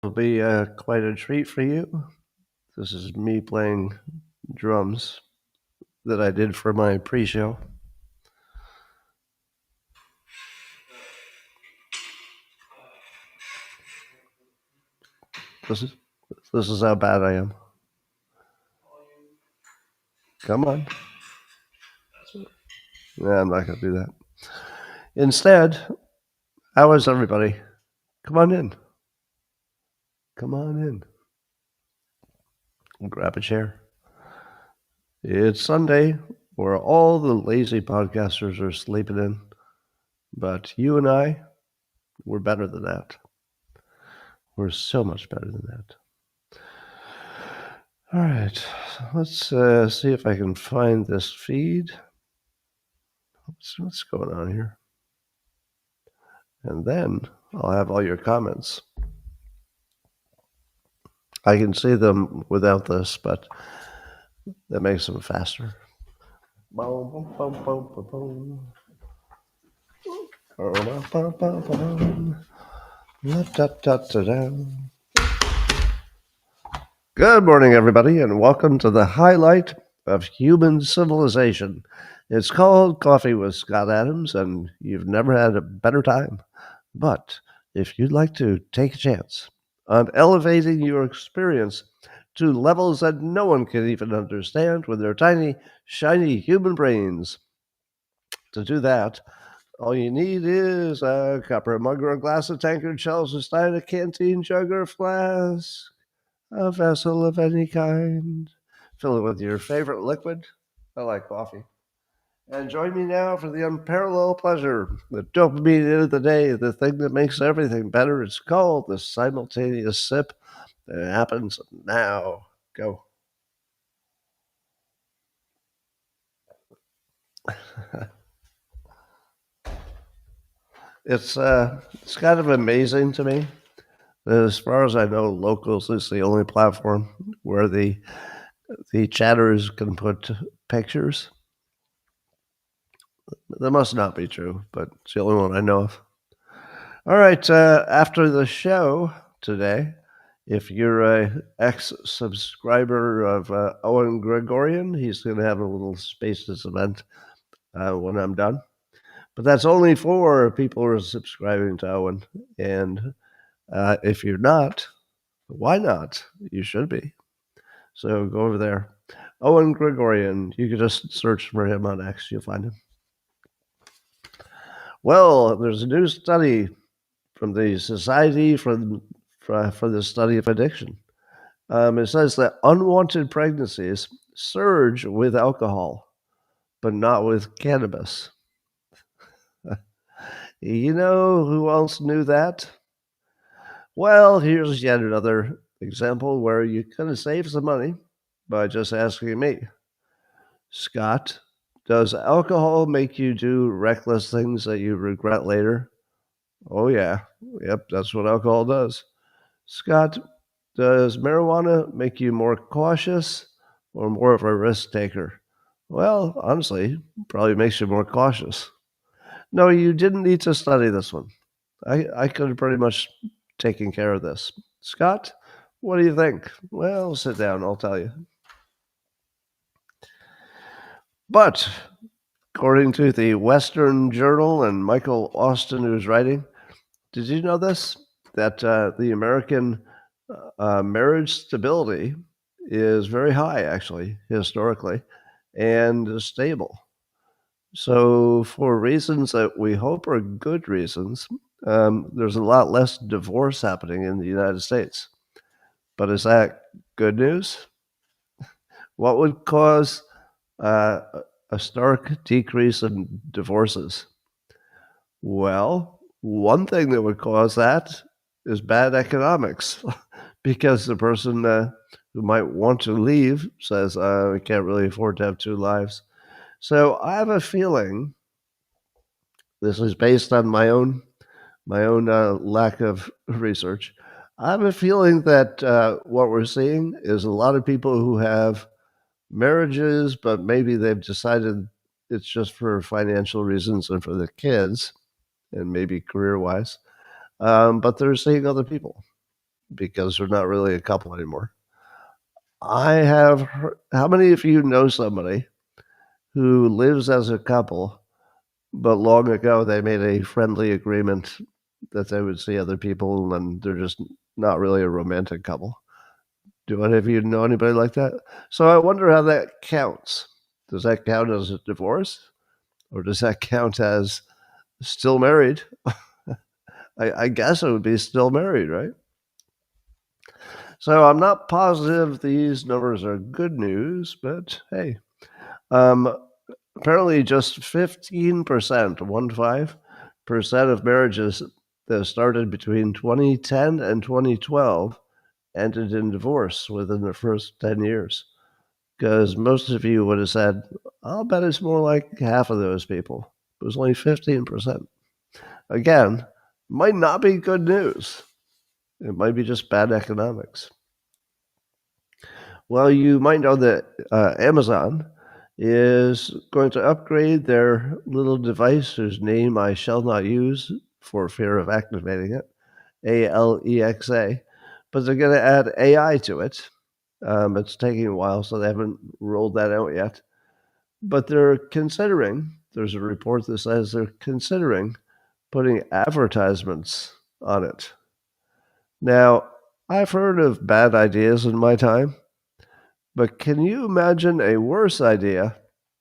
Will be quite a treat for you. This is me playing drums that I did for my pre-show. This is this is how bad I am. Come on. Yeah, I'm not gonna do that. Instead, how is everybody? Come on in. Come on in. Grab a chair. It's Sunday, where all the lazy podcasters are sleeping in, but you and I, we're better than that. We're so much better than that. All right, let's see if I can find this feed. What's going on here? And then I'll have all your comments. I can see them without this, but that makes them faster. Good morning, everybody, and welcome to the highlight of human civilization. It's called Coffee with Scott Adams, and you've never had a better time. But if you'd like to take a chance on elevating your experience to levels that no one can even understand with their tiny, shiny human brains, to do that, all you need is a cup or a mug or a glass, a tankard, shells, a stein, a canteen, jug, or flask, a vessel of any kind. Fill it with your favorite liquid. I like coffee. And join me now for the unparalleled pleasure, the dopamine end of the day, the thing that makes everything better. It's called the simultaneous sip. It happens now. Go. It's kind of amazing to me. As far as I know, Locals is the only platform where the chatters can put pictures. That must not be true, but it's the only one I know of. All right, after the show today, if you're a ex-subscriber of Owen Gregorian, he's going to have a little Spaces event when I'm done. But that's only for people who are subscribing to Owen. And if you're not, why not? You should be. So go over there. Owen Gregorian, you can just search for him on X, you'll find him. Well, there's a new study from the Society for the Study of Addiction. It says that unwanted pregnancies surge with alcohol, but not with cannabis. You know who else knew that? Well, here's yet another example where you kind of save some money by just asking me. Scott, does alcohol make you do reckless things that you regret later? Oh, yeah. Yep, that's what alcohol does. Scott, does marijuana make you more cautious or more of a risk taker? Well, honestly, probably makes you more cautious. No, you didn't need to study this one. I could have pretty much taken care of this. Scott, what do you think? Well, sit down, I'll tell you. But according to the Western Journal and Michael Austin, who's writing, did you know this? That the American marriage stability is very high, actually, historically, and stable. So, for reasons that we hope are good reasons, there's a lot less divorce happening in the United States. But is that good news? What would cause a stark decrease in divorces? Well, one thing that would cause that is bad economics, because the person who might want to leave says, "We can't really afford to have two lives." So I have a feeling, this is based on my own lack of research. I have a feeling that what we're seeing is a lot of people who have marriages, but maybe they've decided it's just for financial reasons and for the kids, and maybe career-wise. But they're seeing other people. because they're not really a couple anymore. How many of you know somebody who lives as a couple, but long ago they made a friendly agreement that they would see other people and they're just not really a romantic couple? Do any of you know anybody like that? So I wonder how that counts. Does that count as a divorce? Or does that count as still married? I guess it would be still married, right? So I'm not positive these numbers are good news, but hey. Um, Apparently just 15%, 15% of marriages that started between 2010 and 2012 ended in divorce within the first 10 years. Because most of you would have said, I'll bet it's more like half of those people. It was only 15%. Again, might not be good news. It might be just bad economics. Well, you might know that Amazon is going to upgrade their little device whose name I shall not use for fear of activating it, Alexa, but they're going to add AI to it. It's taking a while, so they haven't rolled that out yet. But there's a report that says they're considering putting advertisements on it. Now, I've heard of bad ideas in my time, but can you imagine a worse idea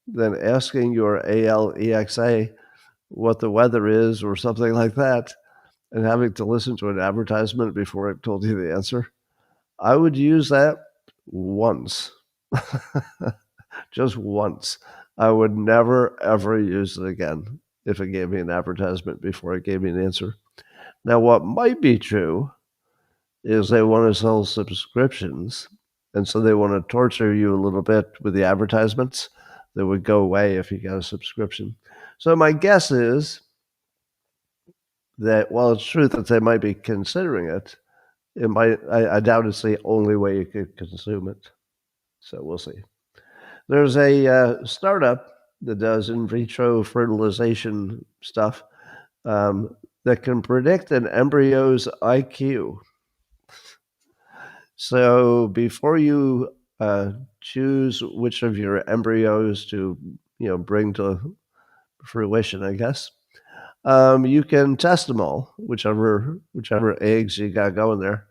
than asking your Alexa what the weather is or something like that and having to listen to an advertisement before it told you the answer? I would use that once, just once. I would never, ever use it again if it gave me an advertisement before it gave me an answer. Now, what might be true is they want to sell subscriptions, and so they want to torture you a little bit with the advertisements that would go away if you got a subscription. So my guess is that while it's true that they might be considering it, I doubt it's the only way you could consume it. So we'll see. There's a startup that does in vitro fertilization stuff that can predict an embryo's IQ. So before you choose which of your embryos to bring to fruition, I guess you can test them all, whichever eggs you got going there,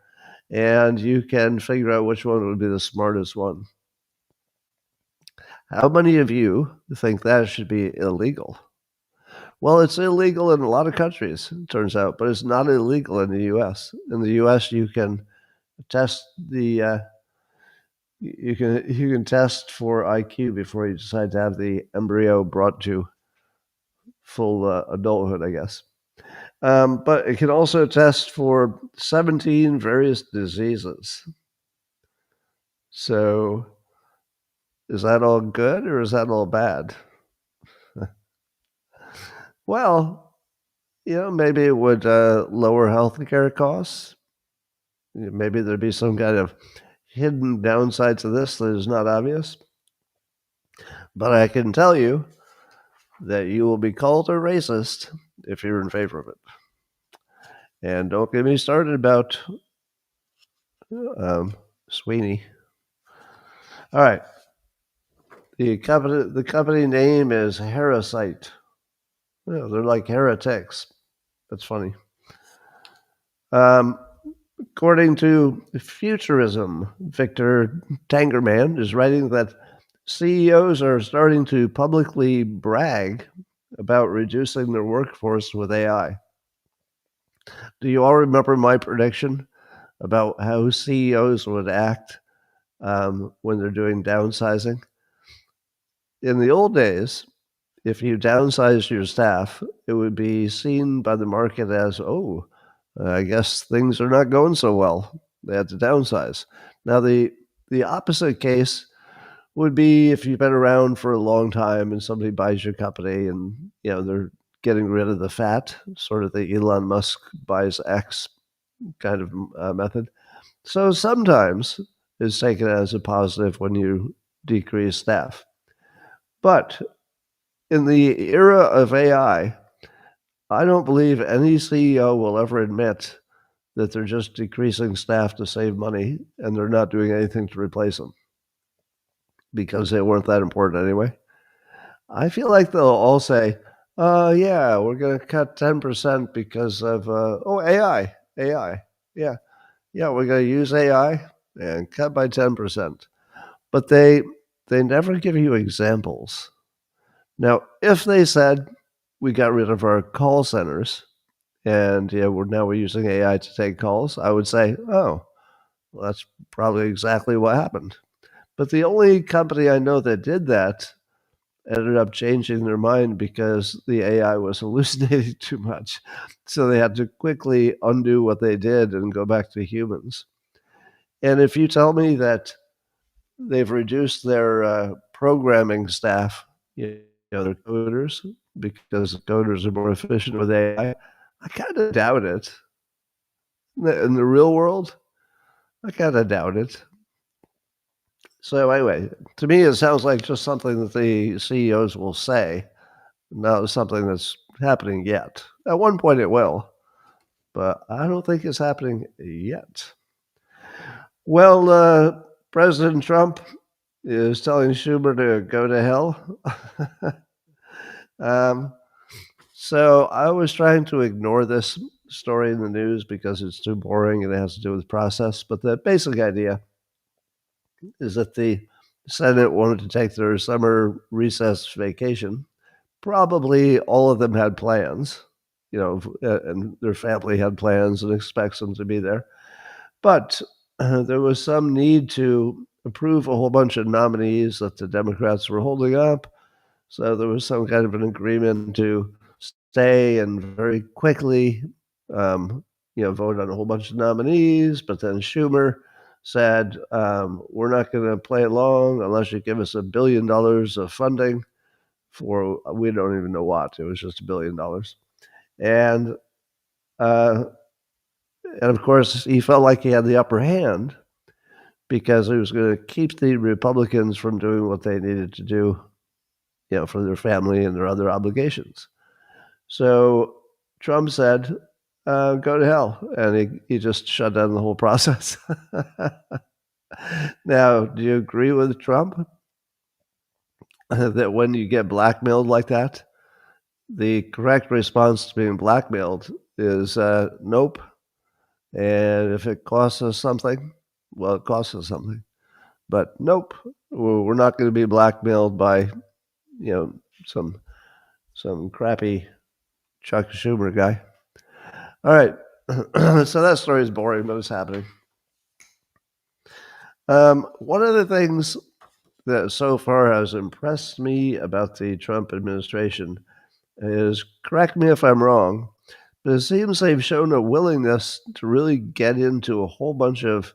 and you can figure out which one would be the smartest one. How many of you think that should be illegal? Well, it's illegal in a lot of countries, it turns out, but it's not illegal in the U.S. In the U.S., you can test the you can test for IQ before you decide to have the embryo brought to full adulthood, I guess. But it can also test for 17 various diseases. So is that all good or is that all bad? Well, maybe it would lower healthcare costs. Maybe there'd be some kind of hidden downside to this that is not obvious. But I can tell you that you will be called a racist if you're in favor of it. And don't get me started about Sweeney. All right. The company name is Herosite. They're like heretics. That's funny. According to Futurism, Victor Tangerman is writing that CEOs are starting to publicly brag about reducing their workforce with AI. Do you all remember my prediction about how CEOs would act when they're doing downsizing? In the old days, if you downsized your staff, it would be seen by the market as, I guess things are not going so well. They had to downsize. Now, the opposite case would be if you've been around for a long time and somebody buys your company and, they're getting rid of the fat, sort of the Elon Musk buys X kind of method. So sometimes it's taken as a positive when you decrease staff. But in the era of AI, I don't believe any CEO will ever admit that they're just decreasing staff to save money and they're not doing anything to replace them because they weren't that important anyway. I feel like they'll all say, yeah, we're going to cut 10% because of, AI, AI. Yeah, yeah, we're going to use AI and cut by 10%. But they never give you examples. Now, if they said we got rid of our call centers and yeah, we're using AI to take calls, I would say, oh, well, that's probably exactly what happened. But the only company I know that did that ended up changing their mind because the AI was hallucinating too much. So they had to quickly undo what they did and go back to humans. And if you tell me that they've reduced their programming staff, their coders, because coders are more efficient with AI, I kind of doubt it. In the real world, I kind of doubt it. So anyway, to me, it sounds like just something that the CEOs will say, not something that's happening yet. At one point, it will, but I don't think it's happening yet. Well, President Trump is telling Schumer to go to hell. um, so I was trying to ignore this story in the news because it's too boring and it has to do with process. But the basic idea is that the Senate wanted to take their summer recess vacation. Probably all of them had plans, and their family had plans and expects them to be there. But there was some need to approve a whole bunch of nominees that the Democrats were holding up. So there was some kind of an agreement to stay and very quickly, vote on a whole bunch of nominees. But then Schumer said, we're not going to play along unless you give us $1 billion of funding for, we don't even know what. It was just $1 billion. And, uh, and of course, he felt like he had the upper hand because he was going to keep the Republicans from doing what they needed to do, for their family and their other obligations. So Trump said, go to hell. And he just shut down the whole process. Now, do you agree with Trump that when you get blackmailed like that, the correct response to being blackmailed is nope. And if it costs us something, well, it costs us something. But nope, we're not going to be blackmailed by, some crappy Chuck Schumer guy. All right. So that story is boring, but it's happening. One of the things that so far has impressed me about the Trump administration is, correct me if I'm wrong, but it seems they've shown a willingness to really get into a whole bunch of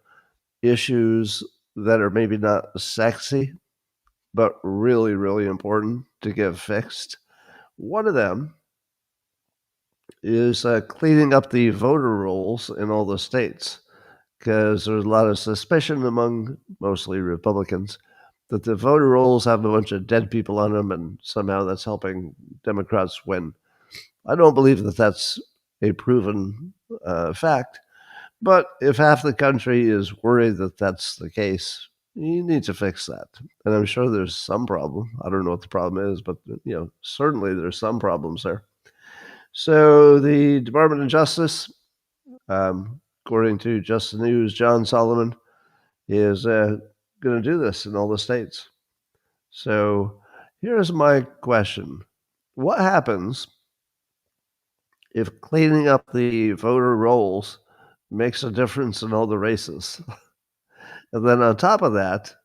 issues that are maybe not sexy, but really, really important to get fixed. One of them is cleaning up the voter rolls in all the states, because there's a lot of suspicion among mostly Republicans that the voter rolls have a bunch of dead people on them, and somehow that's helping Democrats win. I don't believe that that's a proven fact, but if half the country is worried that that's the case, you need to fix that. And I'm sure there's some problem. I don't know what the problem is, but certainly there's some problems there. So the Department of Justice, according to Just the News, John Solomon is going to do this in all the states. So here's my question. What happens if cleaning up the voter rolls makes a difference in all the races? And then on top of that,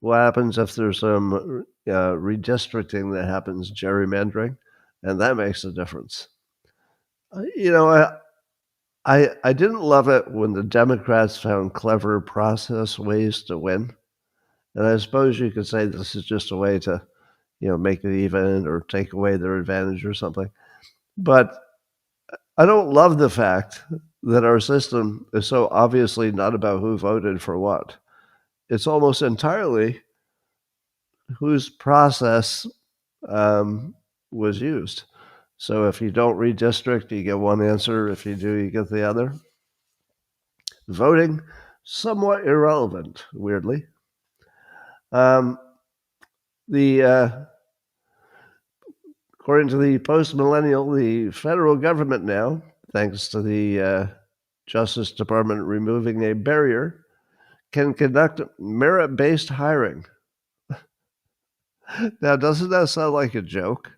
what happens if there's some redistricting that happens, gerrymandering, and that makes a difference? I didn't love it when the Democrats found clever process ways to win. And I suppose you could say this is just a way to, make it even or take away their advantage or something. But I don't love the fact that our system is so obviously not about who voted for what. It's almost entirely whose process was used. So if you don't redistrict, you get one answer. If you do, you get the other. voting somewhat irrelevant, weirdly. Um, the According to the post-millennial, the federal government now, thanks to the Justice Department removing a barrier, can conduct merit-based hiring. Now, doesn't that sound like a joke?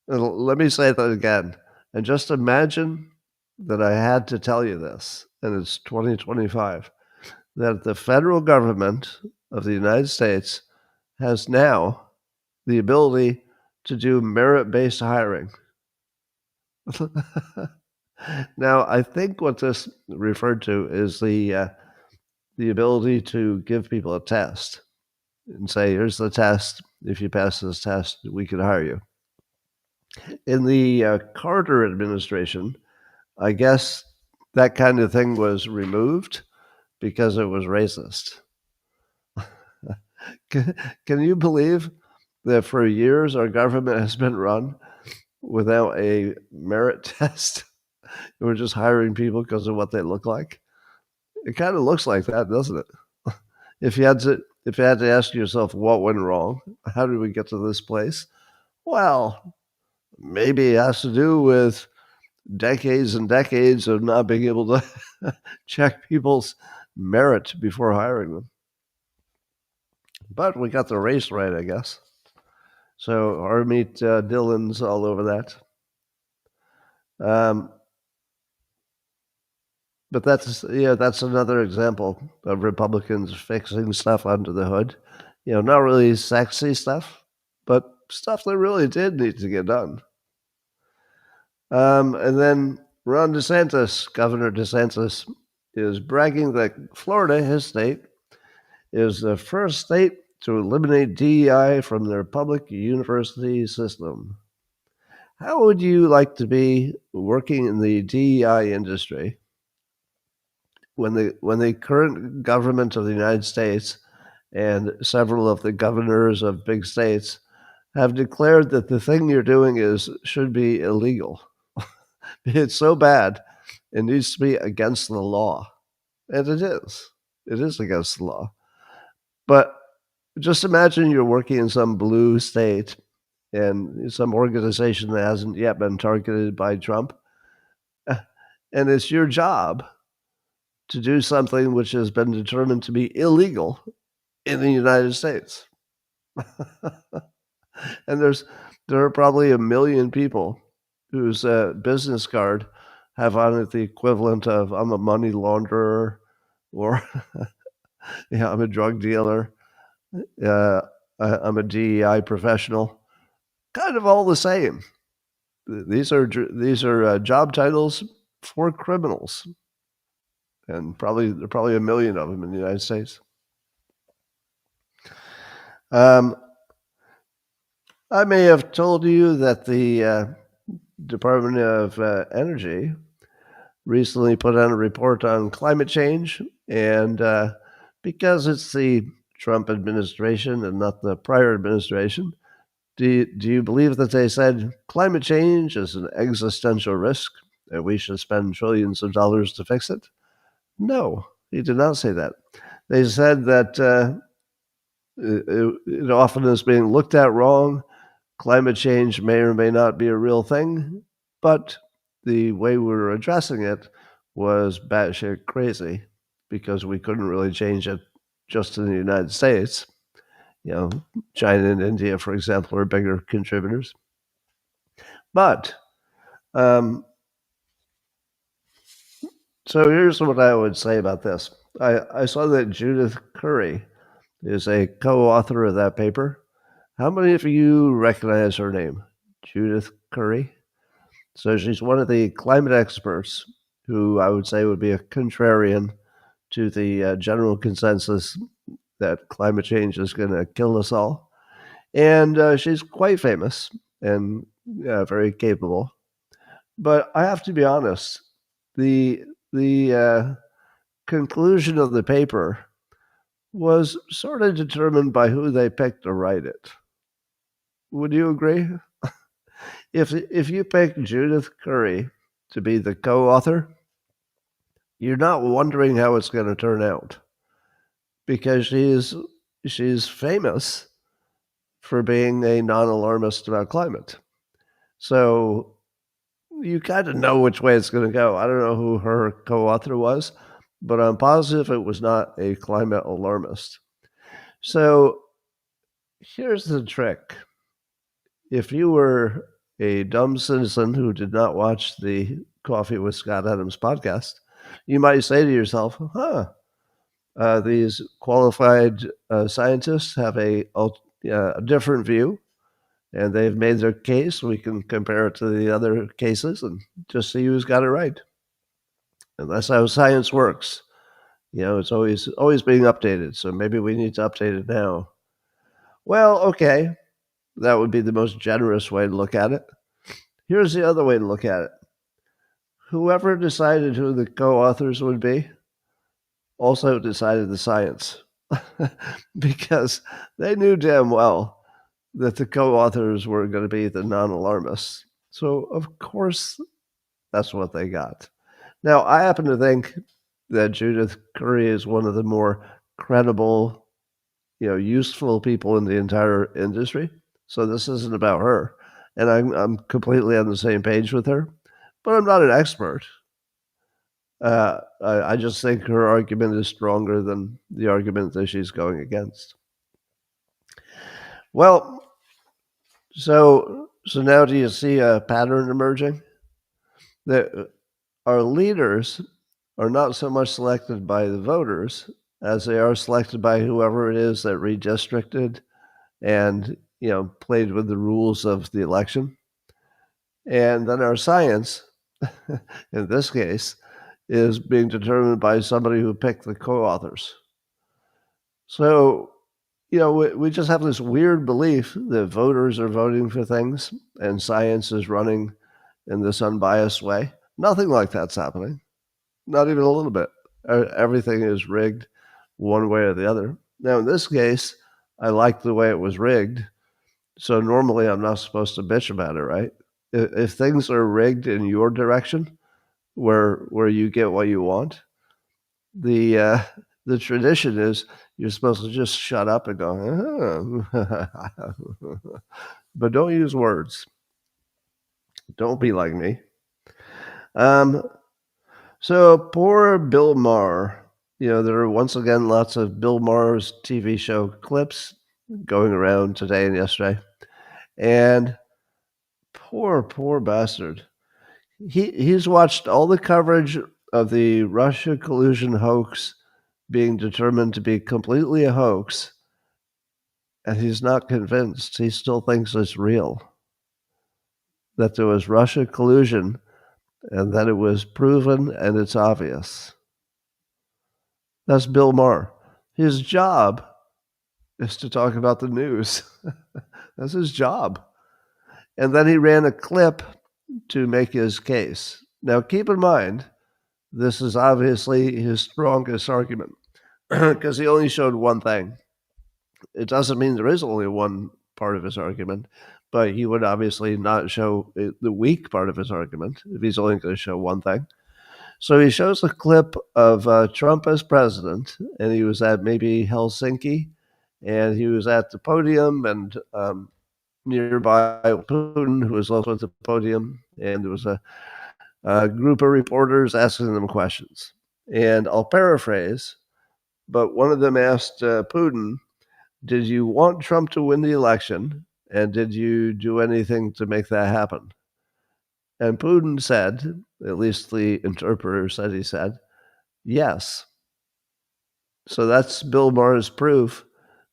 Let me say that again. And just imagine that I had to tell you this, and it's 2025, that the federal government of the United States has now the ability to do merit-based hiring. Now, I think what this referred to is the ability to give people a test and say, "Here's the test. If you pass this test, we can hire you." In the Carter administration, I guess that kind of thing was removed because it was racist. Can you believe that for years our government has been run without a merit test? We're just hiring people because of what they look like. It kind of looks like that, doesn't it? If you had to ask yourself what went wrong, how did we get to this place? Well, maybe it has to do with decades and decades of not being able to check people's merit before hiring them. But we got the race right, I guess. So Harmeet Dillon's all over that. But that's another example of Republicans fixing stuff under the hood. Not really sexy stuff, but stuff that really did need to get done. And then Governor DeSantis, is bragging that Florida, his state, is the first state to eliminate DEI from their public university system. How would you like to be working in the DEI industry when the current government of the United States and several of the governors of big states have declared that the thing you're doing should be illegal? It's so bad, it needs to be against the law. And it is. It is against the law. But just imagine you're working in some blue state and some organization that hasn't yet been targeted by Trump. And it's your job to do something which has been determined to be illegal in the United States. And there are probably 1 million people whose business card have on it the equivalent of "I'm a money launderer" or "I'm a drug dealer," "I'm a DEI professional." Kind of all the same. These are job titles for criminals, and there are probably 1 million of them in the United States. I may have told you that the Department of Energy recently put out a report on climate change, and because it's the Trump administration and not the prior administration, do you believe that they said climate change is an existential risk and we should spend trillions of dollars to fix it? No, he did not say that. They said that it often is being looked at wrong. Climate change may or may not be a real thing, but the way we were addressing it was batshit crazy because we couldn't really change it just in the United States. China and India, for example, are bigger contributors. But so here's what I would say about this. I saw that Judith Curry is a co-author of that paper. How many of you recognize her name? Judith Curry. So she's one of the climate experts who I would say would be a contrarian to the general consensus that climate change is going to kill us all. And she's quite famous and very capable. But I have to be honest, the conclusion of the paper was sort of determined by who they picked to write it. Would you agree? If you pick Judith Curry to be the co-author, you're not wondering how it's going to turn out because she's famous for being a non-alarmist about climate. So you kind of know which way it's going to go. I don't know who her co-author was, but I'm positive it was not a climate alarmist. So here's the trick. If you were a dumb citizen who did not watch the Coffee with Scott Adams podcast, you might say to yourself, these qualified scientists have a different view, and they've made their case. We can compare it to the other cases and just see who's got it right. And that's how science works. It's always being updated. So maybe we need to update it now. Well, okay, that would be the most generous way to look at it. Here's the other way to look at it. Whoever decided who the co-authors would be also decided the science because they knew damn well that the co-authors were going to be the non-alarmists. So, of course, that's what they got. Now, I happen to think that Judith Curry is one of the more credible, useful people in the entire industry. So this isn't about her. And I'm completely on the same page with her, but I'm not an expert. I just think her argument is stronger than the argument that she's going against. Well, so now do you see a pattern emerging? That our leaders are not so much selected by the voters as they are selected by whoever it is that redistricted and played with the rules of the election. And then our science, in this case, is being determined by somebody who picked the co-authors. So, we just have this weird belief that voters are voting for things and science is running in this unbiased way. Nothing like that's happening. Not even a little bit. Everything is rigged one way or the other. Now, in this case, I like the way it was rigged. So normally I'm not supposed to bitch about it, right? If things are rigged in your direction, where you get what you want, the tradition is you're supposed to just shut up and go, but don't use words. Don't be like me. So poor Bill Maher. There are once again lots of Bill Maher's TV show clips going around today and yesterday. And poor bastard. He's watched all the coverage of the Russia collusion hoax being determined to be completely a hoax, and he's not convinced. He still thinks it's real. That there was Russia collusion and that it was proven and it's obvious. That's Bill Maher. His job is to talk about the news. That's his job. And then he ran a clip to make his case. Now, keep in mind, this is obviously his strongest argument because he only showed one thing. It doesn't mean there is only one part of his argument, but he would obviously not show the weak part of his argument if he's only going to show one thing. So he shows a clip of Trump as president, and he was at maybe Helsinki, and he was at the podium, and nearby Putin, who was also at the podium, and there was a group of reporters asking them questions. And I'll paraphrase, but one of them asked Putin, did you want Trump to win the election, and did you do anything to make that happen? And Putin said, at least the interpreter said he said, yes. So that's Bill Maher's proof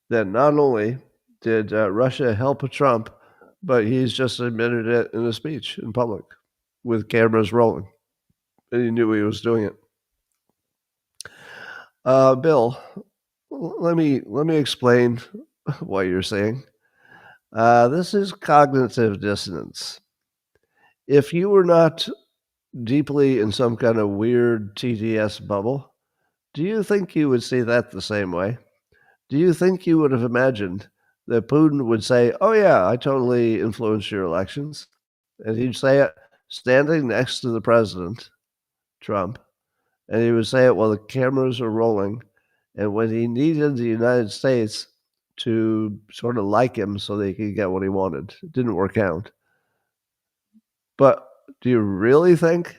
that not only did Russia help Trump, but he's just admitted it in a speech in public with cameras rolling. And he knew he was doing it. Bill, let me explain what you're saying. This is cognitive dissonance. If you were not deeply in some kind of weird TDS bubble, do you think you would see that the same way? Do you think you would have imagined that Putin would say, oh, yeah, I totally influenced your elections? And he'd say it standing next to the president, Trump, And he would say it while the cameras are rolling. And when he needed the United States to sort of like him so they could get what he wanted, it didn't work out. But do you really think?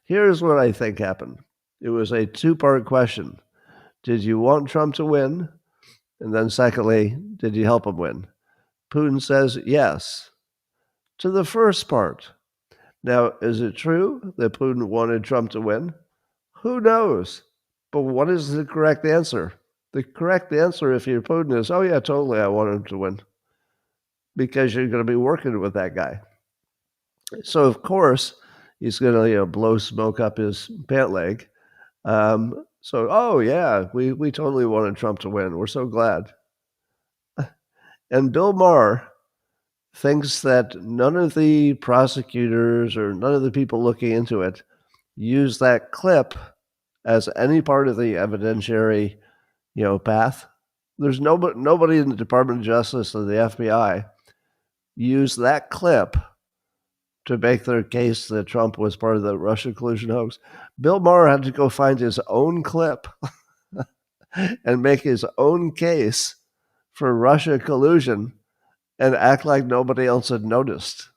Here's what I think happened. It was a two-part question. Did you want Trump to win? And then secondly, did you help him win? Putin says yes to the first part. Now, is it true that Putin wanted Trump to win? Who knows? But what is the correct answer? The correct answer, if you're Putin, is, oh, yeah, totally, I want him to win. Because you're going to be working with that guy. So, of course, he's going to blow smoke up his pant leg. Oh, yeah, we totally wanted Trump to win. We're so glad. And Bill Maher thinks that none of the prosecutors or none of the people looking into it use that clip as any part of the evidentiary, path. There's nobody in the Department of Justice or the FBI use that clip to make their case that Trump was part of the Russia collusion hoax. Bill Maher had to go find his own clip and make his own case for Russia collusion and act like nobody else had noticed.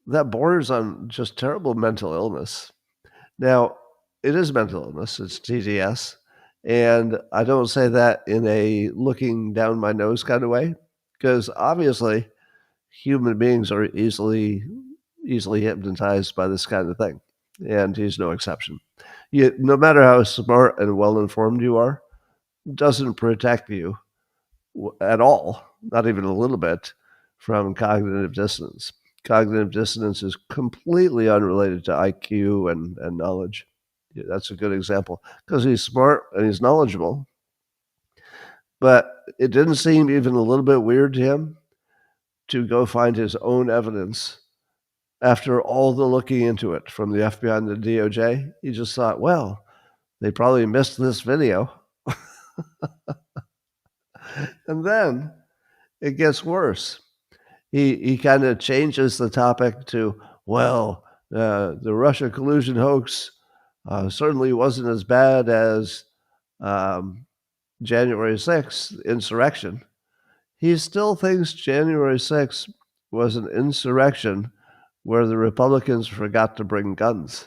That borders on just terrible mental illness. Now, it is mental illness, it's TDS, and I don't say that in a looking down my nose kind of way, because obviously human beings are easily hypnotized by this kind of thing, and he's no exception. No matter how smart and well-informed you are, it doesn't protect you at all, not even a little bit, from cognitive dissonance. Cognitive dissonance is completely unrelated to IQ and knowledge. Yeah, that's a good example because he's smart and he's knowledgeable. But it didn't seem even a little bit weird to him to go find his own evidence after all the looking into it from the FBI and the DOJ. He just thought, well, they probably missed this video. And then it gets worse. He kind of changes the topic to, well, the Russia collusion hoax certainly wasn't as bad as January 6th insurrection. He still thinks January 6th was an insurrection where the Republicans forgot to bring guns.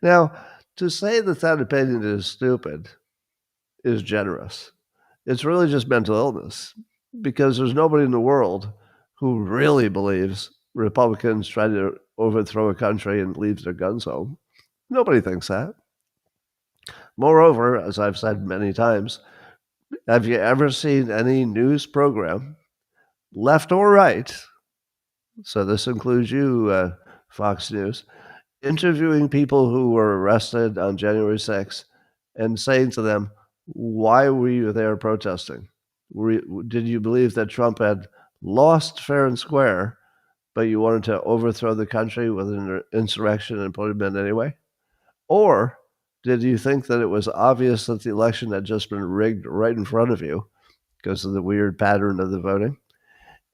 Now, to say that opinion is stupid is generous. It's really just mental illness because there's nobody in the world who really believes Republicans try to overthrow a country and leave their guns home. Nobody thinks that. Moreover, as I've said many times, have you ever seen any news program, left or right, so this includes you, Fox News, interviewing people who were arrested on January 6th and saying to them, why were you there protesting? Did you believe that Trump had lost fair and square, but you wanted to overthrow the country with an insurrection and put him in anyway? Or did you think that it was obvious that the election had just been rigged right in front of you because of the weird pattern of the voting,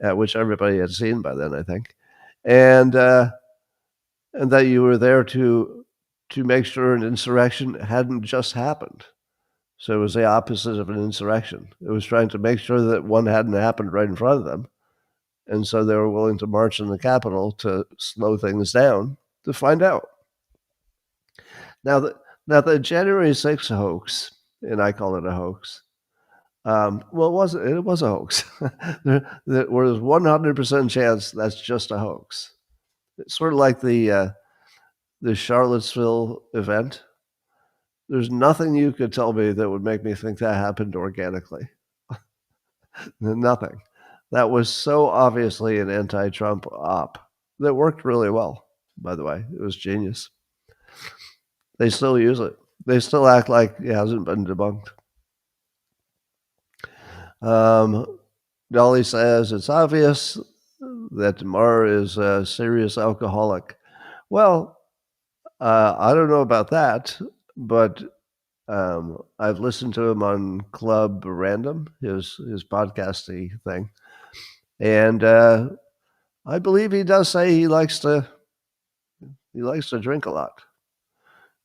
which everybody had seen by then, I think, and that you were there to make sure an insurrection hadn't just happened? So it was the opposite of an insurrection. It was trying to make sure that one hadn't happened right in front of them. And so they were willing to march in the Capitol to slow things down to find out. Now, the January 6th hoax, and I call it a hoax, well, it was a hoax. There was 100% chance that's just a hoax. It's sort of like the Charlottesville event. There's nothing you could tell me that would make me think that happened organically. Nothing. That was so obviously an anti-Trump op that worked really well, by the way. It was genius. They still use it. They still act like it hasn't been debunked. Dolly says it's obvious that Maher is a serious alcoholic. Well, I don't know about that, but I've listened to him on Club Random, his podcasty thing, and I believe he does say he likes to drink a lot.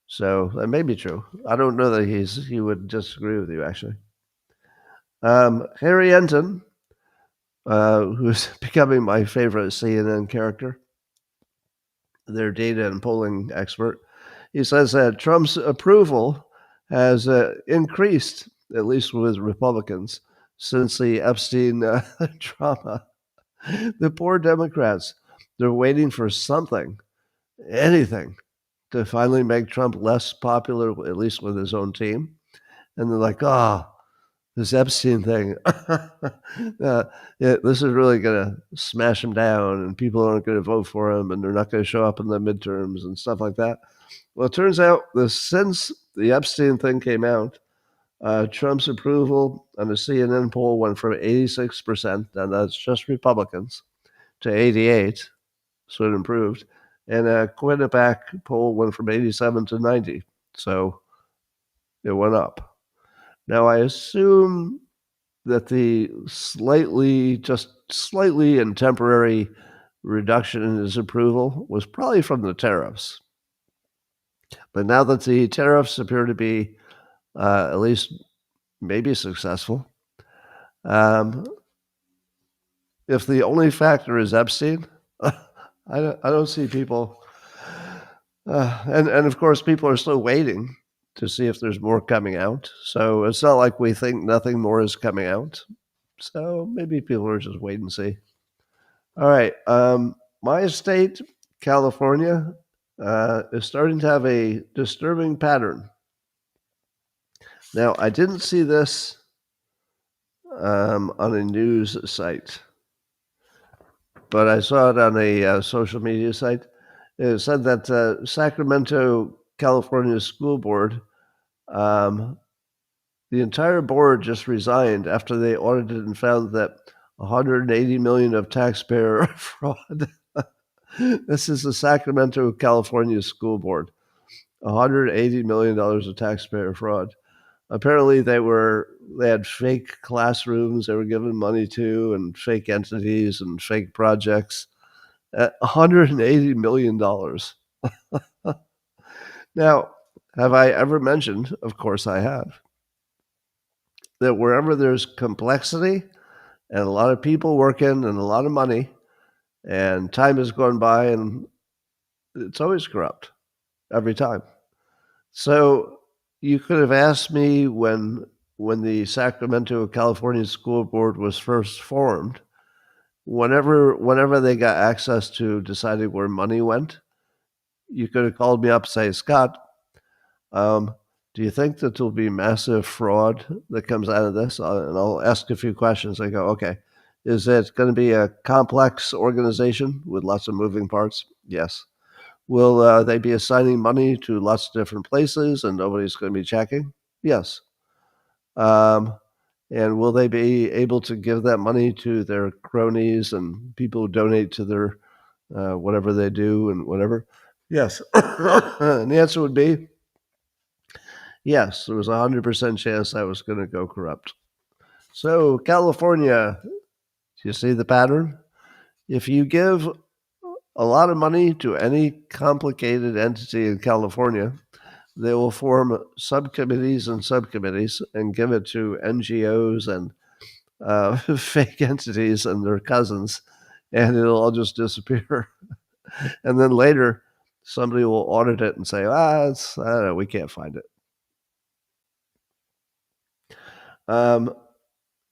So that may be true. I don't know that he would disagree with you actually. Harry Enton, who's becoming my favorite CNN character, their data and polling expert, he says that Trump's approval has increased, at least with Republicans, since the Epstein drama. The poor Democrats, they're waiting for something, anything, to finally make Trump less popular, at least with his own team. And they're like, oh, this Epstein thing, this is really going to smash him down, and people aren't going to vote for him, and they're not going to show up in the midterms and stuff like that. Well, it turns out that since the Epstein thing came out, Trump's approval on the CNN poll went from 86%, and that's just Republicans, to 88, so it improved. And a Quinnipiac poll went from 87 to 90, so it went up. Now, I assume that the just slightly and temporary reduction in his approval was probably from the tariffs. But now that the tariffs appear to be at least maybe successful, if the only factor is Epstein, I don't see people, and of course people are still waiting to see if there's more coming out. So it's not like we think nothing more is coming out. So maybe people are just wait and see. All right, my state, California, is starting to have a disturbing pattern. Now, I didn't see this on a news site, but I saw it on a social media site. It said that Sacramento, California School Board, the entire board just resigned after they audited and found that 180 million of taxpayer fraud. This is the Sacramento, California School Board. $180 million of taxpayer fraud. Apparently, they had fake classrooms they were giving money to, and fake entities and fake projects. $180 million. Now, have I ever mentioned? Of course, I have. That wherever there's complexity and a lot of people working and a lot of money, and time has gone by, and it's always corrupt every time. So you could have asked me when the Sacramento, California School Board was first formed, whenever they got access to deciding where money went, you could have called me up and say, Scott, do you think that there'll be massive fraud that comes out of this? And I'll ask a few questions. I go, okay, is it going to be a complex organization with lots of moving parts? Yes. Will they be assigning money to lots of different places and nobody's going to be checking? Yes. And will they be able to give that money to their cronies and people who donate to their whatever they do and whatever? Yes. And the answer would be yes. There was 100% chance that was going to go corrupt. So, California, do you see the pattern? If you give a lot of money to any complicated entity in California, they will form subcommittees and subcommittees and give it to NGOs and fake entities and their cousins, and it'll all just disappear. And then later, somebody will audit it and say, I don't know, we can't find it.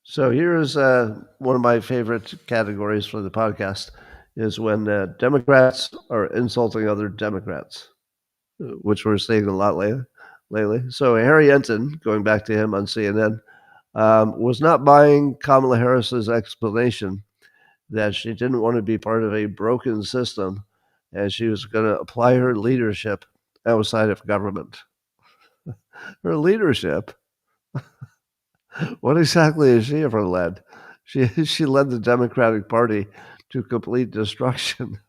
So here's one of my favorite categories for the podcast is when Democrats are insulting other Democrats, which we're seeing a lot lately. So Harry Enton, going back to him on CNN, was not buying Kamala Harris's explanation that she didn't want to be part of a broken system and she was going to apply her leadership outside of government. Her leadership? What exactly has she ever led? She led the Democratic Party to complete destruction.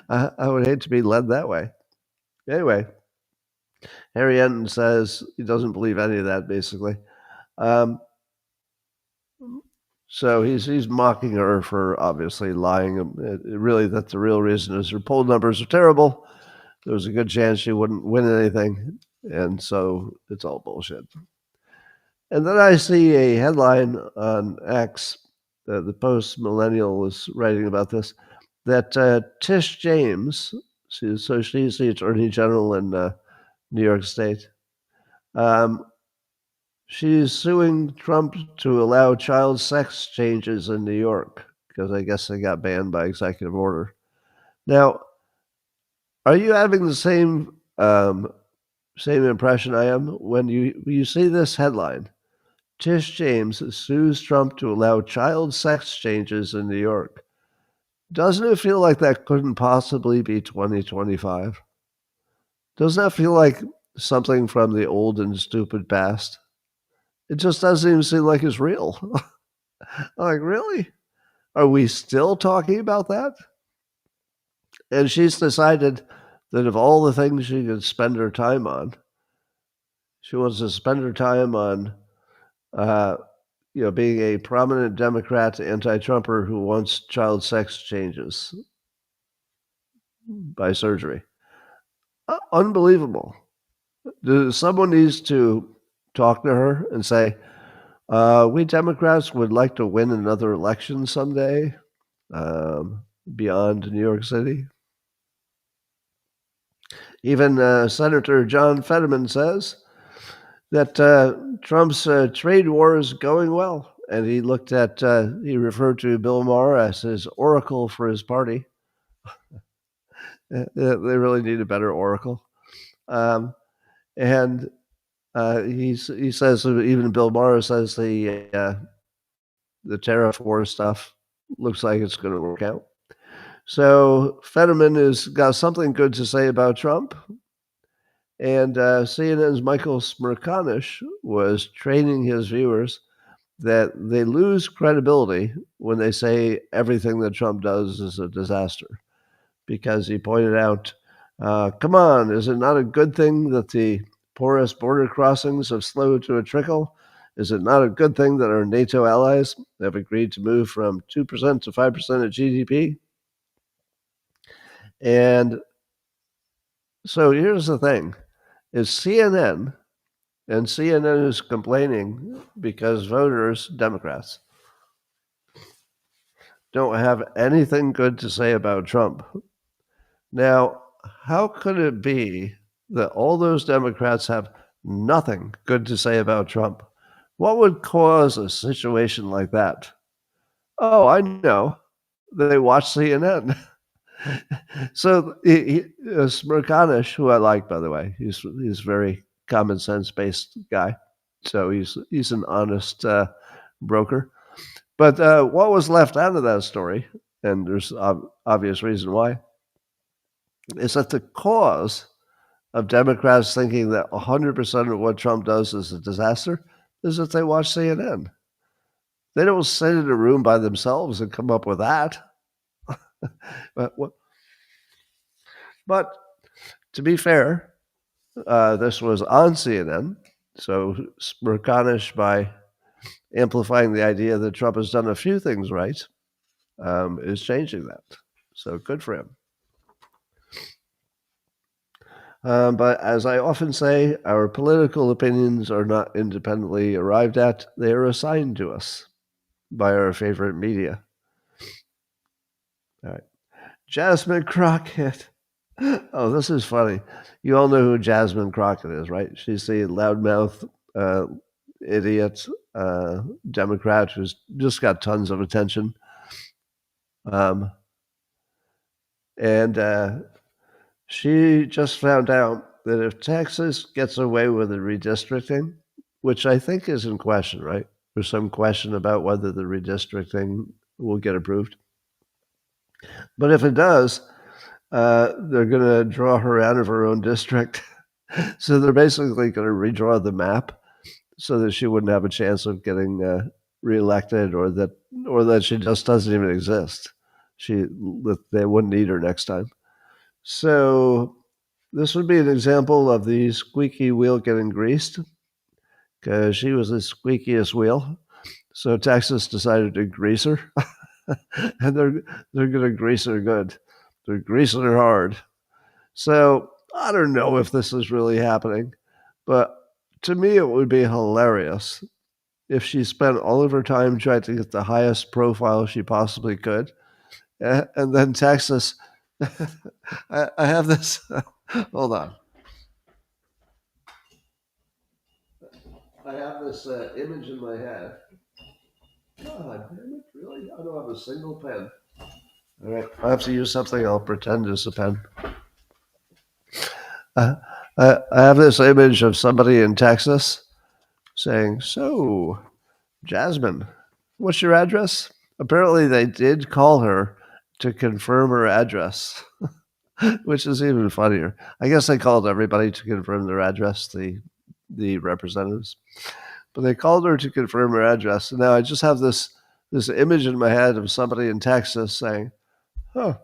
I would hate to be led that way. Anyway, Harry Enton says he doesn't believe any of that, basically. So he's mocking her for obviously lying. Really, that's the real reason is her poll numbers are terrible. There was a good chance she wouldn't win anything, and so it's all bullshit. And then I see a headline on X, the Post Millennial was writing about this, that Tish James, she's the Attorney General in New York State, um, she's suing Trump to allow child sex changes in New York because I guess they got banned by executive order. Now, are you having the same impression I am when you see this headline? Tish James sues Trump to allow child sex changes in New York. Doesn't it feel like that couldn't possibly be 2025? Doesn't that feel like something from the old and stupid past? It just doesn't even seem like it's real. Like, really? Are we still talking about that? And she's decided that of all the things she could spend her time on, she wants to spend her time on, uh, being a prominent Democrat anti-Trumper who wants child sex changes by surgery. Unbelievable. Someone needs to talk to her and say, we Democrats would like to win another election someday beyond New York City. Even Senator John Fetterman says that Trump's trade war is going well. And he he referred to Bill Maher as his oracle for his party. They really need a better oracle. Um, and he says, even Bill Maher says the tariff war stuff looks like it's going to work out. So Fetterman has got something good to say about Trump. And CNN's Michael Smerconish was training his viewers that they lose credibility when they say everything that Trump does is a disaster. Because he pointed out, come on, is it not a good thing that the porous border crossings have slowed to a trickle? Is it not a good thing that our NATO allies have agreed to move from 2% to 5% of GDP? And so here's the thing, is CNN, and CNN is complaining because voters, Democrats, don't have anything good to say about Trump. Now, how could it be that all those Democrats have nothing good to say about Trump? What would cause a situation like that? Oh, I know. They watch CNN. So Smerconish, who I like, by the way, he's a very common sense based guy. So he's an honest broker. But what was left out of that story, and there's obvious reason why, is that the cause of Democrats thinking that 100% of what Trump does is a disaster is that they watch CNN. They don't sit in a room by themselves and come up with that. But to be fair, this was on CNN, so Smerconish, by amplifying the idea that Trump has done a few things right, is changing that. So good for him. But as I often say, our political opinions are not independently arrived at, they are assigned to us by our favorite media. All right. Jasmine Crockett. Oh, this is funny. You all know who Jasmine Crockett is, right? She's the loudmouth idiot Democrat who's just got tons of attention. And she just found out that if Texas gets away with the redistricting, which I think is in question, right? There's some question about whether the redistricting will get approved. But if it does, they're going to draw her out of her own district. So they're basically going to redraw the map so that she wouldn't have a chance of getting reelected, or that she just doesn't even exist. They wouldn't need her next time. So this would be an example of the squeaky wheel getting greased, because she was the squeakiest wheel. So Texas decided to grease her, and they're going to grease her good. They're greasing her hard. So I don't know if this is really happening, but to me it would be hilarious if she spent all of her time trying to get the highest profile she possibly could, and then Texas. I have this. Hold on. I have this image in my head. God damn it! Really? I don't have a single pen. All right, I have to use something. I'll pretend is a pen. Uh, I have this image of somebody in Texas saying, "So, Jasmine, what's your address?" Apparently, they did call her to confirm her address, which is even funnier. I guess they called everybody to confirm their address, the representatives, but they called her to confirm her address. And now I just have this image in my head of somebody in Texas saying, "Oh,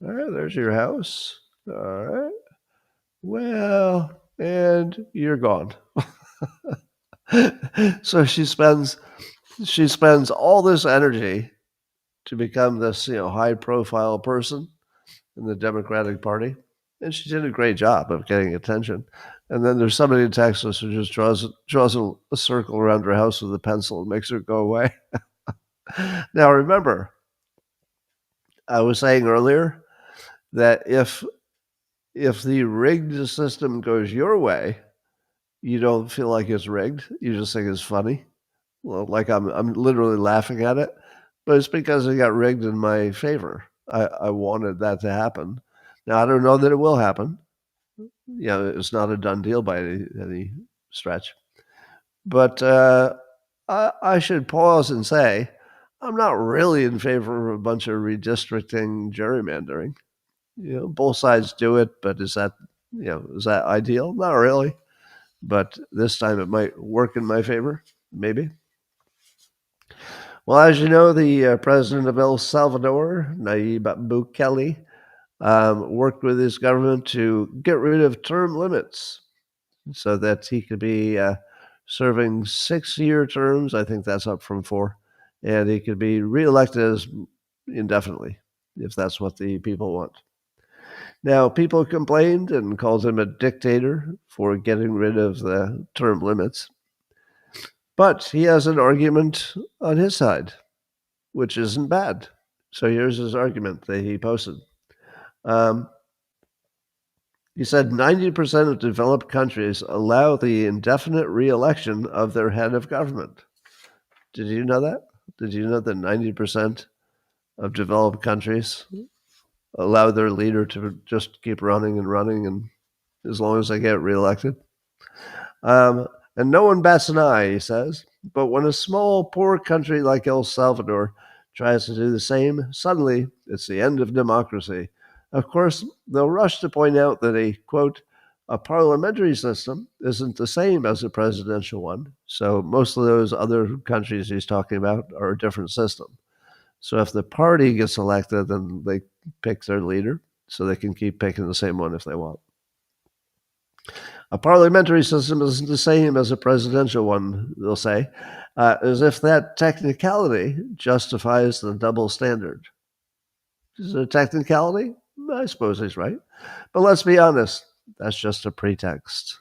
all right, there's your house. All right, well, and you're gone." So she spends all this energy to become this high profile person in the Democratic Party, and she did a great job of getting attention. And then there's somebody in Texas who just draws a circle around her house with a pencil and makes her go away. Now remember, I was saying earlier that if the rigged system goes your way, you don't feel like it's rigged. You just think it's funny. Well, like I'm literally laughing at it, but it's because it got rigged in my favor. I wanted that to happen. Now I don't know that it will happen. It's not a done deal by any stretch. But I should pause and say I'm not really in favor of a bunch of redistricting gerrymandering. Both sides do it, but is that ideal? Not really. But this time it might work in my favor, maybe. Well, as you know, the president of El Salvador, Nayib Bukele, worked with his government to get rid of term limits so that he could be serving 6-year terms. I think that's up from 4. And he could be reelected as indefinitely if that's what the people want. Now, people complained and called him a dictator for getting rid of the term limits. But he has an argument on his side, which isn't bad. So here's his argument that he posted. Um, he said 90% of developed countries allow the indefinite re-election of their head of government. Did you know that? Did you know that 90% of developed countries allow their leader to just keep running and as long as they get reelected? And no one bats an eye, he says. But when a small, poor country like El Salvador tries to do the same, suddenly it's the end of democracy. Of course, they'll rush to point out that a parliamentary system isn't the same as a presidential one. So most of those other countries he's talking about are a different system. So if the party gets elected, then they pick their leader, so they can keep picking the same one if they want. A parliamentary system isn't the same as a presidential one, they'll say, as if that technicality justifies the double standard. Is it a technicality? I suppose he's right. But let's be honest, that's just a pretext.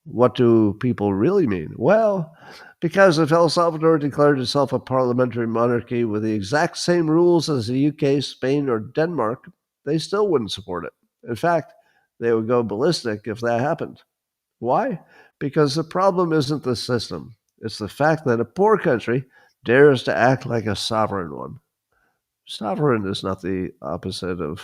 What do people really mean? Well, because if El Salvador declared itself a parliamentary monarchy with the exact same rules as the UK, Spain, or Denmark, they still wouldn't support it. In fact, they would go ballistic if that happened. Why? Because the problem isn't the system. It's the fact that a poor country dares to act like a sovereign one. Sovereign is not the opposite of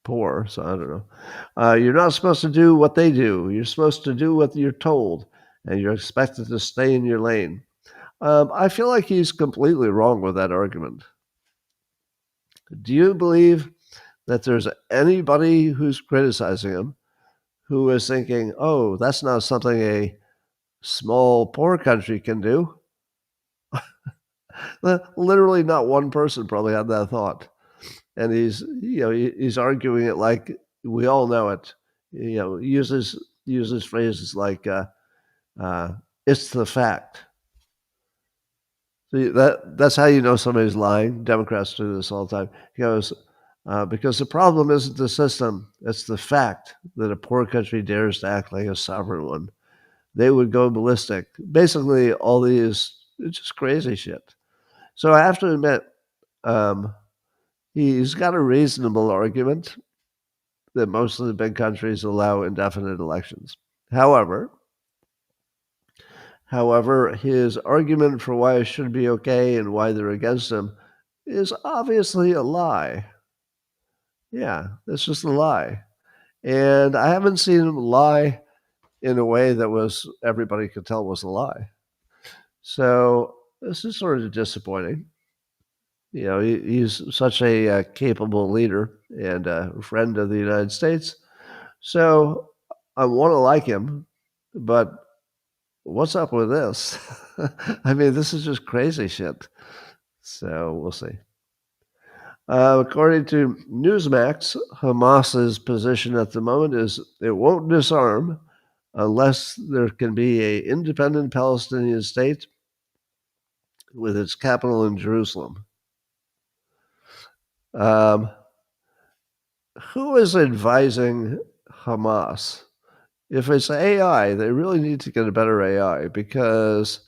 poor, so I don't know. You're not supposed to do what they do. You're supposed to do what you're told, and you're expected to stay in your lane. I feel like he's completely wrong with that argument. Do you believe that there's anybody who's criticizing him who is thinking, oh, that's not something a small, poor country can do? Literally not one person probably had that thought. And he's arguing it like we all know it. Uses phrases like it's the fact. See, that's how you know somebody's lying. Democrats do this all the time. He goes, because the problem isn't the system, it's the fact that a poor country dares to act like a sovereign one. They would go ballistic. Basically, all these, it's just crazy shit. So I have to admit, um, he's got a reasonable argument that most of the big countries allow indefinite elections. However, his argument for why it should be okay and why they're against him is obviously a lie. Yeah, it's just a lie. And I haven't seen him lie in a way that was everybody could tell was a lie. So this is sort of disappointing. You know, he's such a capable leader and a friend of the United States. So I want to like him, but what's up with this? I mean, this is just crazy shit. So we'll see. According to Newsmax, Hamas's position at the moment is it won't disarm unless there can be an independent Palestinian state with its capital in Jerusalem. Who is advising Hamas? If it's AI, they really need to get a better AI because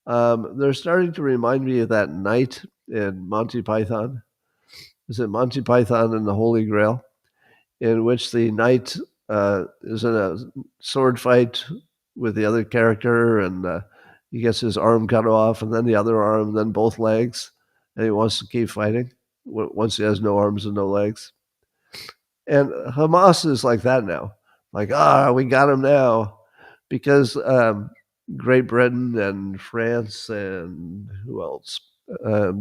they're starting to remind me of that knight in Monty Python. Is it Monty Python and the Holy Grail? In which the knight is in a sword fight with the other character and he gets his arm cut off and then the other arm, and then both legs, and he wants to keep fighting once he has no arms and no legs. And Hamas is like that now. Like, we got him now. Because Great Britain and France and who else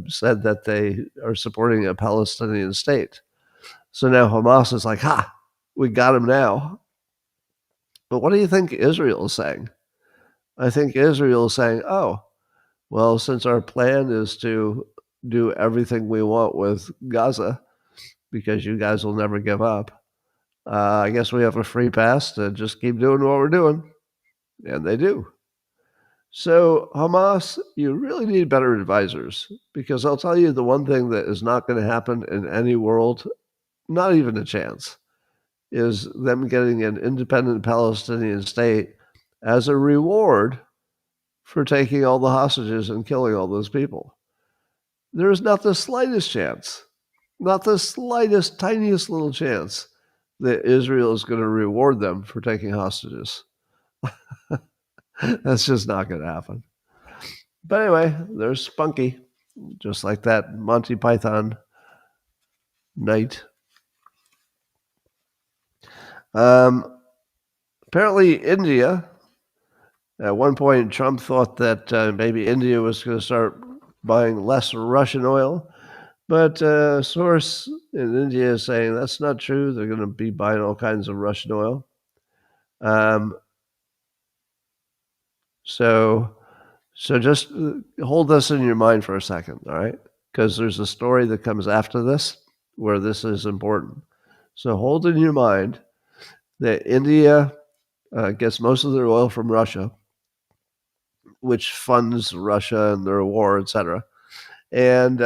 said that they are supporting a Palestinian state. So now Hamas is like, we got him now. But what do you think Israel is saying? I think Israel is saying, well, since our plan is to do everything we want with Gaza, because you guys will never give up, I guess we have a free pass to just keep doing what we're doing. And they do. So, Hamas, you really need better advisors, because I'll tell you the one thing that is not going to happen in any world, not even a chance, is them getting an independent Palestinian state as a reward for taking all the hostages and killing all those people. There is not the slightest chance, not the slightest, tiniest little chance that Israel is going to reward them for taking hostages. That's just not going to happen. But anyway, there's Spunky, just like that Monty Python knight. Apparently, India, at one point, Trump thought that maybe India was going to start buying less Russian oil. But a source in India is saying that's not true. They're going to be buying all kinds of Russian oil. So just hold this in your mind for a second, all right? Because there's a story that comes after this where this is important. So hold in your mind that India gets most of their oil from Russia, which funds Russia and their war, etc. And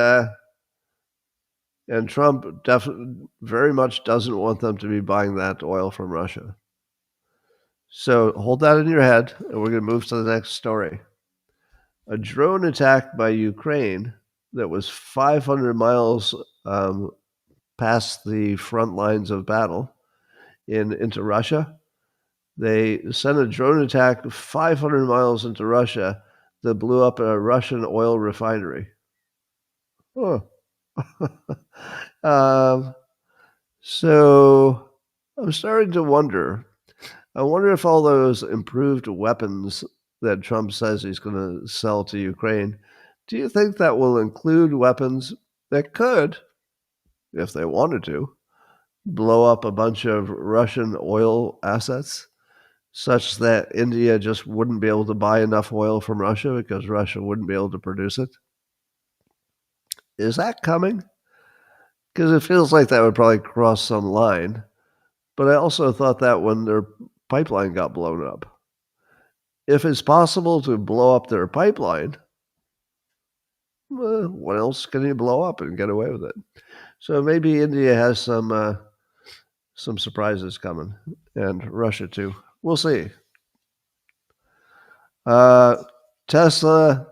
Trump very much doesn't want them to be buying that oil from Russia. So hold that in your head, and we're going to move to the next story. A drone attack by Ukraine that was 500 miles past the front lines of battle into Russia. They sent a drone attack 500 miles into Russia that blew up a Russian oil refinery. So I'm starting to wonder. I wonder if all those improved weapons that Trump says he's going to sell to Ukraine, do you think that will include weapons that could, if they wanted to, blow up a bunch of Russian oil assets such that India just wouldn't be able to buy enough oil from Russia because Russia wouldn't be able to produce it? Is that coming? Because it feels like that would probably cross some line. But I also thought that when their pipeline got blown up. If it's possible to blow up their pipeline, what else can you blow up and get away with it? So maybe India has some surprises coming, and Russia too. We'll see. Uh, Tesla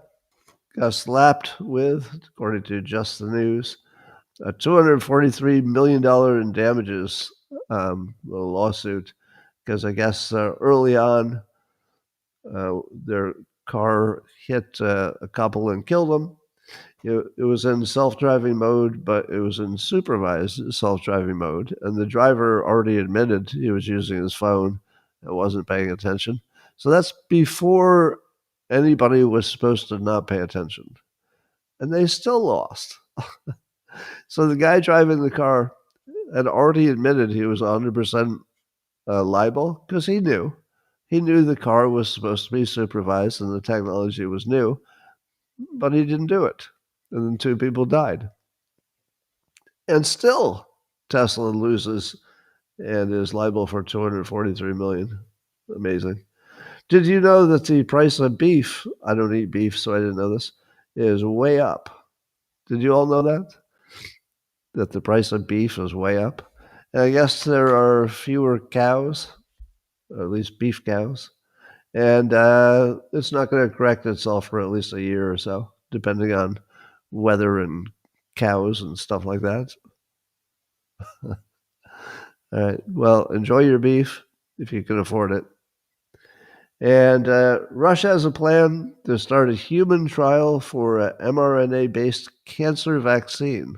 got slapped with, according to Just the News, a $243 million in damages lawsuit because I guess early on their car hit a couple and killed them. It was in self-driving mode, but it was in supervised self-driving mode, and the driver already admitted he was using his phone and wasn't paying attention. So that's before anybody was supposed to not pay attention, and they still lost. So the guy driving the car had already admitted he was 100% liable because he knew. He knew the car was supposed to be supervised and the technology was new, but he didn't do it. And then two people died. And still, Tesla loses and is liable for $243 million. Amazing. Did you know that the price of beef, I don't eat beef, so I didn't know this, is way up? Did you all know that? That the price of beef is way up? And I guess there are fewer cows, or at least beef cows, and it's not going to correct itself for at least a year or so, depending on weather and cows and stuff like that. All right. Well, enjoy your beef if you can afford it. And Russia has a plan to start a human trial for an mRNA-based cancer vaccine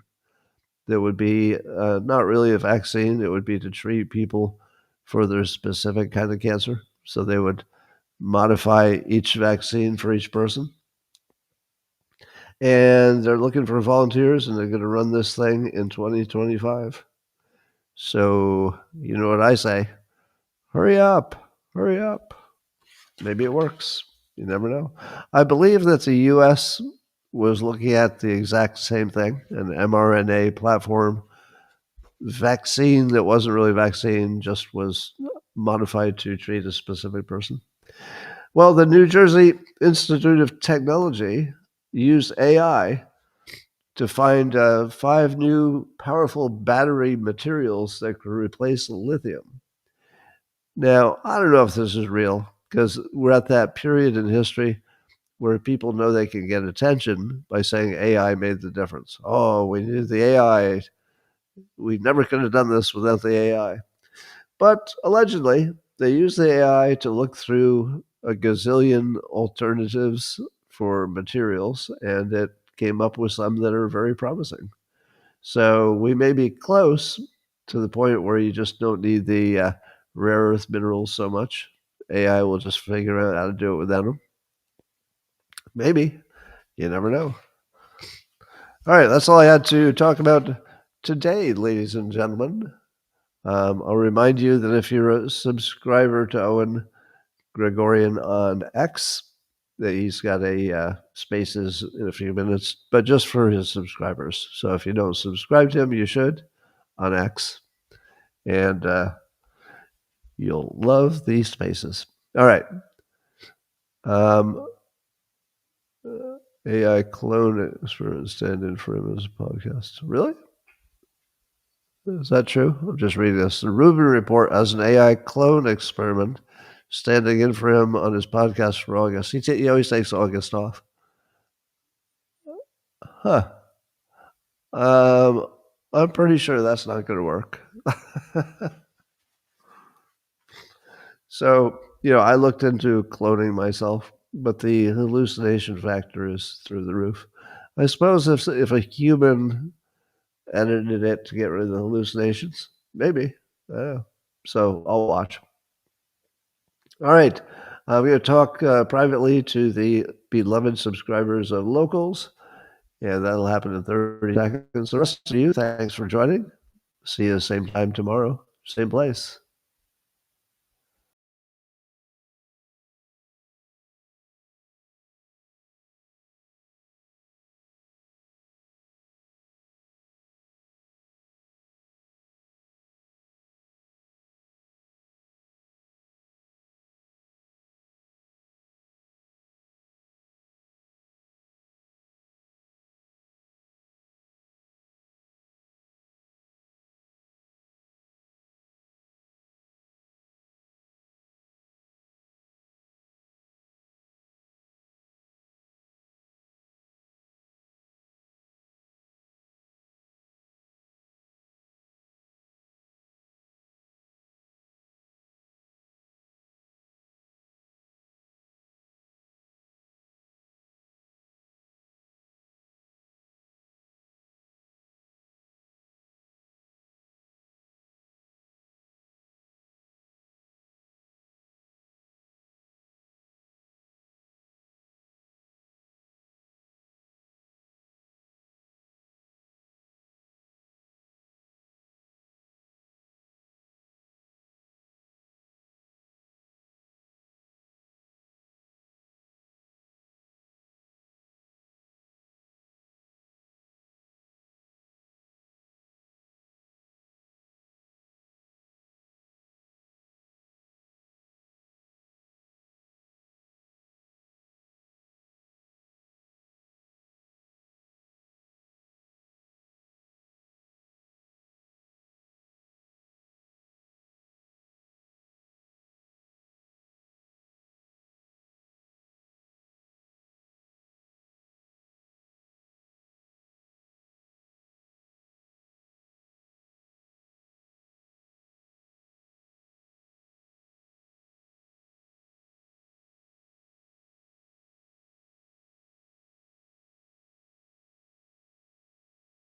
that would be not really a vaccine. It would be to treat people for their specific kind of cancer. So they would modify each vaccine for each person. And they're looking for volunteers, and they're going to run this thing in 2025. So you know what I say. Hurry up. Hurry up. Maybe it works. You never know. I believe that the U.S. was looking at the exact same thing, an mRNA platform vaccine that wasn't really a vaccine, just was modified to treat a specific person. Well, the New Jersey Institute of Technology used AI to find 5 new powerful battery materials that could replace lithium. Now, I don't know if this is real because we're at that period in history where people know they can get attention by saying AI made the difference. Oh, we needed the AI. We never could have done this without the AI. But allegedly, they used the AI to look through a gazillion alternatives for materials, and it came up with some that are very promising. So we may be close to the point where you just don't need the rare earth minerals so much. AI will just figure out how to do it without them. Maybe. You never know. All right, that's all I had to talk about today, ladies and gentlemen. I'll remind you that if you're a subscriber to Owen Gregorian on X, that he's got a spaces in a few minutes, but just for his subscribers. So if you don't subscribe to him, you should on X, and you'll love these spaces. All right. AI clone experiment stand in for him as a podcast. Really? Is that true? I'm just reading this. The Rubin Report has an AI clone experiment standing in for him on his podcast for August. He always takes August off. Huh. I'm pretty sure that's not going to work. So, I looked into cloning myself, but the hallucination factor is through the roof. I suppose if a human edited it to get rid of the hallucinations, maybe. So I'll watch. All right. I'm going to talk privately to the beloved subscribers of Locals, and that'll happen in 30 seconds. The rest of you, thanks for joining. See you same time tomorrow, same place.